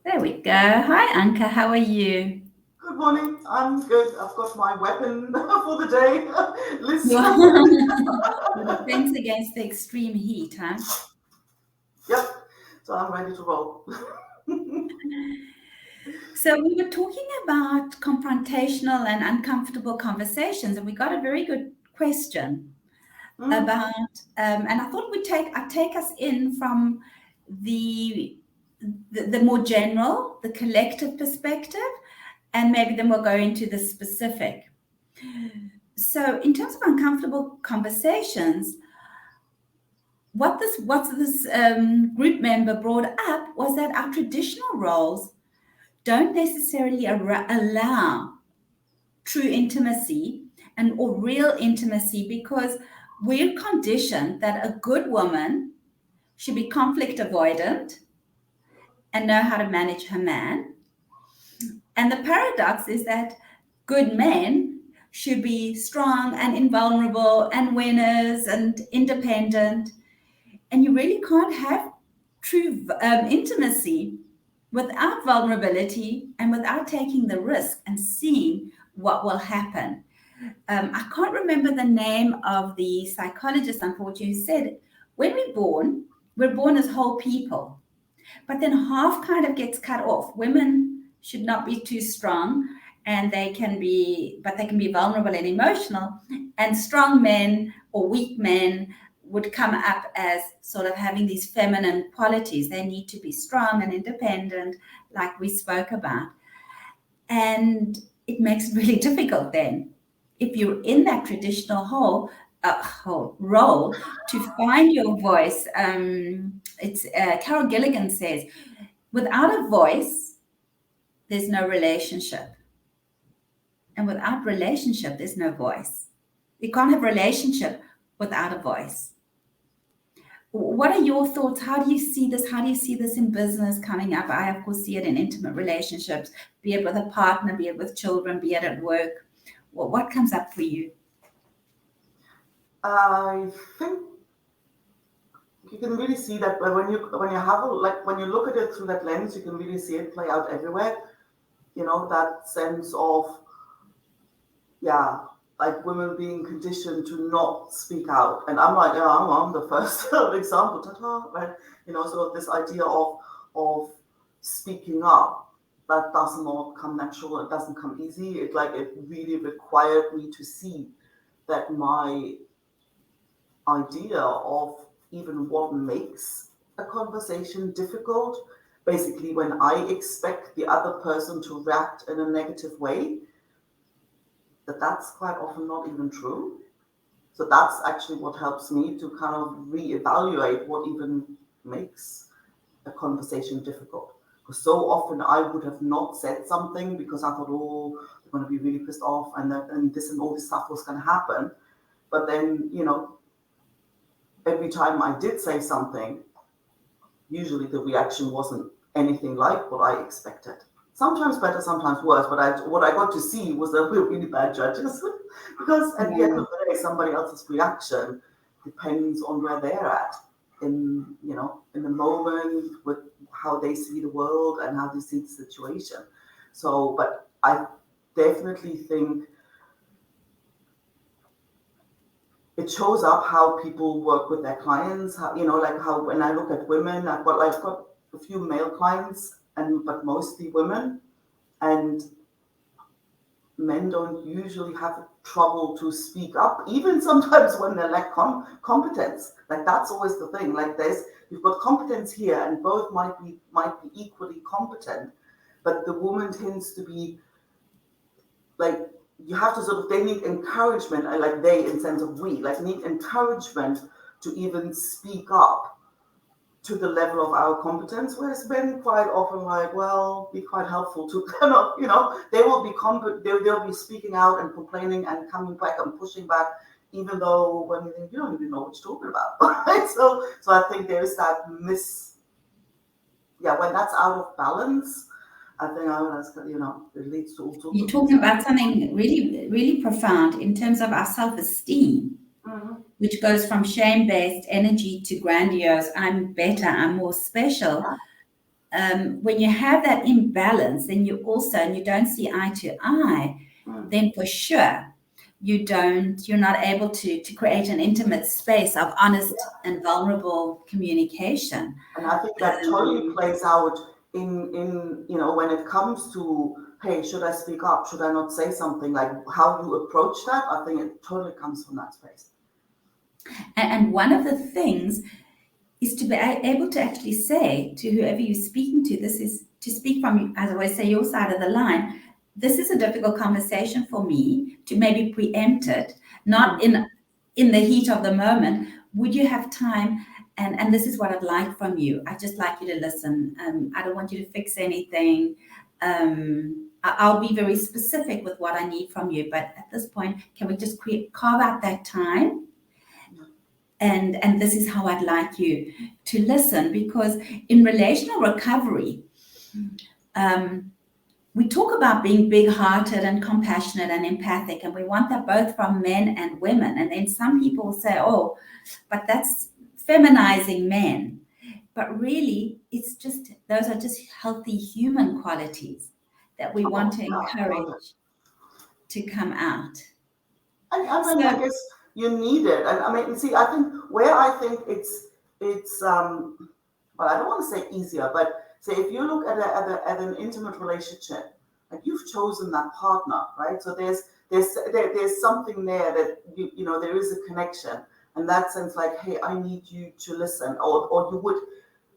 There we go. Hi, Anka. How are you? Good morning. I'm good. I've got my weapon for the day You list. are your defense against the extreme heat, huh? Yep. So I'm ready to roll. So we were talking about confrontational and uncomfortable conversations, and we got a very good question Mm, about, and I thought I'd take us in from the, the more general, the collective perspective, and maybe then we'll go into the specific. So, in terms of uncomfortable conversations, what this group member brought up was that our traditional roles don't necessarily allow true intimacy and or real intimacy because we're conditioned that a good woman should be conflict avoidant and know how to manage her man. And the paradox is that good men should be strong and invulnerable and winners and independent. And you really can't have true intimacy without vulnerability and without taking the risk and seeing what will happen. I can't remember the name of the psychologist, unfortunately, who said, when we're born as whole people, but then half kind of gets cut off. Women should not be too strong, and they can be vulnerable and emotional. And strong men or weak men would come up as sort of having these feminine qualities. They need to be strong and independent, like we spoke about. And it makes it really difficult then if you're in that traditional whole role to find your voice. It's Carol Gilligan says, without a voice, there's no relationship, and without relationship, there's no voice. You can't have relationship without a voice. What are your thoughts? How do you see this? How do you see this in business coming up? I, of course, see it in intimate relationships, be it with a partner, be it with children, be it at work. Well, what comes up for you? I think you can really see that when you have when you look at it through that lens, you can really see it play out everywhere. That sense of, yeah, like women being conditioned to not speak out. And I'm like, yeah, I'm the first example, ta-ta, right? Sort of this idea of speaking up, that does not come natural. It doesn't come easy. It really required me to see that my idea of even what makes a conversation difficult, basically when I expect the other person to react in a negative way, that's quite often not even true. So that's actually what helps me to kind of reevaluate what even makes a conversation difficult. Because so often I would have not said something because I thought, oh, they're going to be really pissed off, and this and all this stuff was going to happen. But then, every time I did say something, usually the reaction wasn't anything like what I expected. Sometimes better, sometimes worse. But what I got to see was that we're really bad judges because at the end Yeah. of the day, somebody else's reaction depends on where they're at in the moment with how they see the world and how they see the situation. So, but I definitely think it shows up how people work with their clients. How, like how when I look at women, I've got a few male clients, and but mostly women, and men don't usually have trouble to speak up, even sometimes when they lack competence. Like that's always the thing. Like you've got competence here, and both might be equally competent, but the woman tends to be like you have to sort of they need encouragement, like they in sense of we like need encouragement to even speak up to the level of our competence, whereas men quite often like, well, be quite helpful to kind of, they will be they'll be speaking out and complaining and coming back and pushing back, even though when you think you don't even know what you're talking about. Right? So I think there's that when that's out of balance, I think it leads to all sorts You're of talking disaster. about something really, really profound in terms of our self esteem, Mhm. which goes from shame based energy to grandiose, I'm better, I'm more special. when you have that imbalance, then you also, and you don't see eye to eye, then for sure you're not able to create an intimate space of honest and vulnerable communication. And I think that totally plays out in when it comes to, hey, should I speak up? Should I not say something? Like how you approach that, I think it totally comes from that space. And one of the things is to be able to actually say to whoever you're speaking to, this is to speak from, as I always say, your side of the line. This is a difficult conversation for me, to maybe preempt it, not in the heat of the moment. Would you have time? And this is what I'd like from you. I'd just like you to listen. I don't want you to fix anything. I'll be very specific with what I need from you. But at this point, can we just carve out that time? And this is how I'd like you to listen. Because in relational recovery, we talk about being big-hearted and compassionate and empathic, and we want that both from men and women. And then some people say, oh, but that's feminizing men. But really, it's just, those are just healthy human qualities that we want to encourage to come out. And I mean, I guess you need it. And I mean, see, I think where I think it's well, I don't want to say easier, but say if you look at an intimate relationship, like you've chosen that partner, right? So there's something there that there is a connection, in that sense, like, hey, I need you to listen, or you would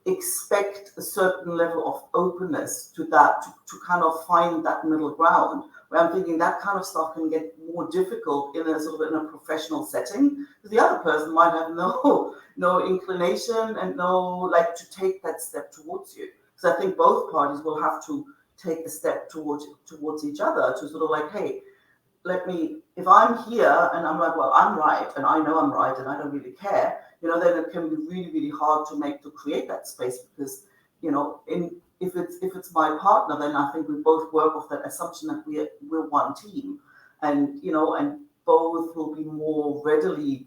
expect a certain level of openness to that, to kind of find that middle ground. Where I'm thinking that kind of stuff can get more difficult in a sort of in a professional setting, because the other person might have no inclination and no like to take that step towards you. So I think both parties will have to take a step towards each other to sort of like, hey, if I'm here and I'm like, well, I'm right and I know I'm right and I don't really care, then it can be really, really hard to create that space, because, if it's my partner, then I think we both work off that assumption that we're one team, and both will be more readily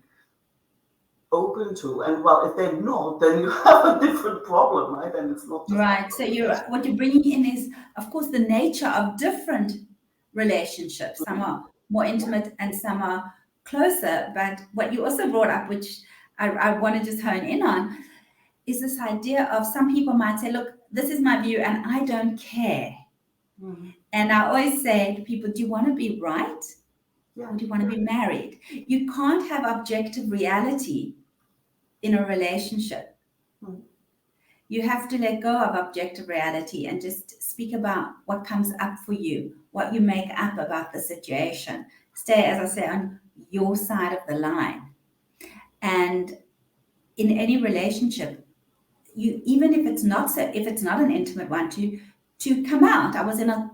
open to. And well, if they're not, then you have a different problem, right? And it's not just right. So what you're bringing in is, of course, the nature of different relationships. Some are more intimate and some are closer. But what you also brought up, which I want to just hone in on, is this idea of some people might say, look, this is my view and I don't care. And I always say to people, do you want to be right? Or do you want to be married? You can't have objective reality in a relationship. You have to let go of objective reality and just speak about what comes up for you, what you make up about the situation. Stay, as I say, on your side of the line. And in any relationship, you, even if it's not an intimate one, to come out. I was in a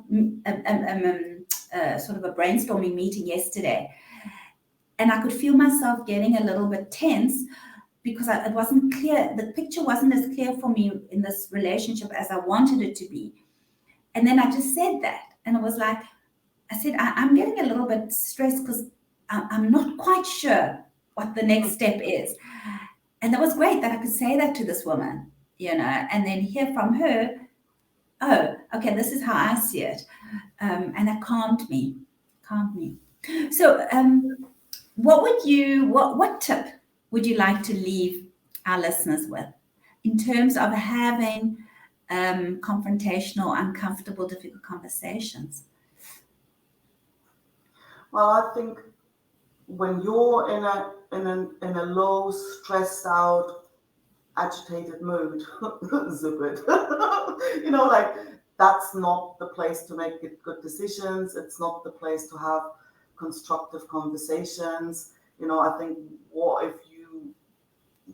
sort of a brainstorming meeting yesterday, and I could feel myself getting a little bit tense because it wasn't clear. The picture wasn't as clear for me in this relationship as I wanted it to be. And then I just said that, and it was like, I said, I'm getting a little bit stressed because I'm not quite sure what the next step is. And that was great that I could say that to this woman, and then hear from her, oh, okay, this is how I see it. And that calmed me. So what tip would you like to leave our listeners with in terms of having confrontational, uncomfortable, difficult conversations? Well, I think when you're in a low, stressed out, agitated mood, zip it. Like that's not the place to make good decisions. It's not the place to have constructive conversations. I think what if you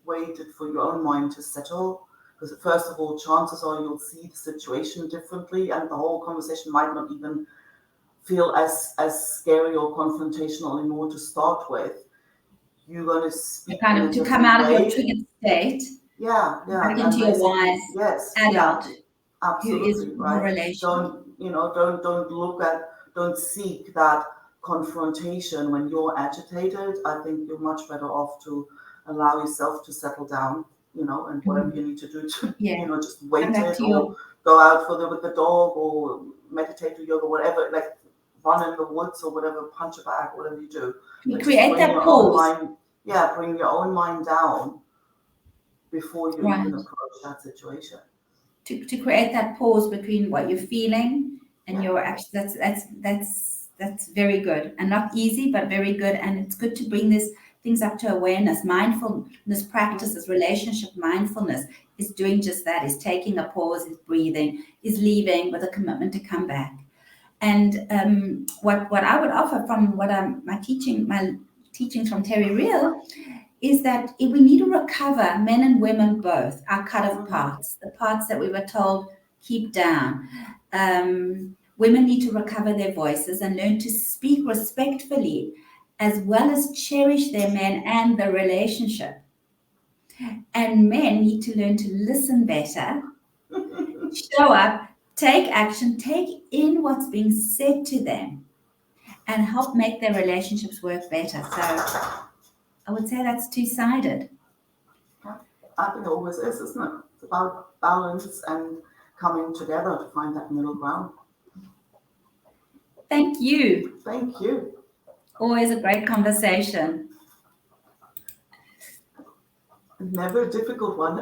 waited for your own mind to settle? Because first of all, chances are you'll see the situation differently, and the whole conversation might not even feel as scary or confrontational anymore to start with. You're going to speak to come out of your triggered state. Back into your wise adult. Absolutely, who is right. more relational. Don't seek that confrontation when you're agitated. I think you're much better off to allow yourself to settle down, and whatever you need to do to, just wait it or go out with the dog or meditate or yoga, whatever, like run in the woods or whatever, punch a bag, whatever you do. We But just create bring that your own pause, mind, yeah, bring your own mind down before you even right? approach that situation. To create that pause between what you're feeling and Yeah. your action. That's very good and not easy, but very good. And it's good to bring these things up to awareness. Mindfulness practices, relationship mindfulness is doing just that, is taking a pause, is breathing, is leaving with a commitment to come back. And what I would offer from what my teachings from Terry Real is that if we need to recover, men and women both, our cut off parts, the parts that we were told keep down. Women need to recover their voices and learn to speak respectfully, as well as cherish their men and the relationship. And men need to learn to listen better, show up, take action, take in what's being said to them, and help make their relationships work better. So I would say that's two-sided. I think it always is, isn't it? It's about balance and coming together to find that middle ground. Thank you. Thank you. Always a great conversation. Never a difficult one.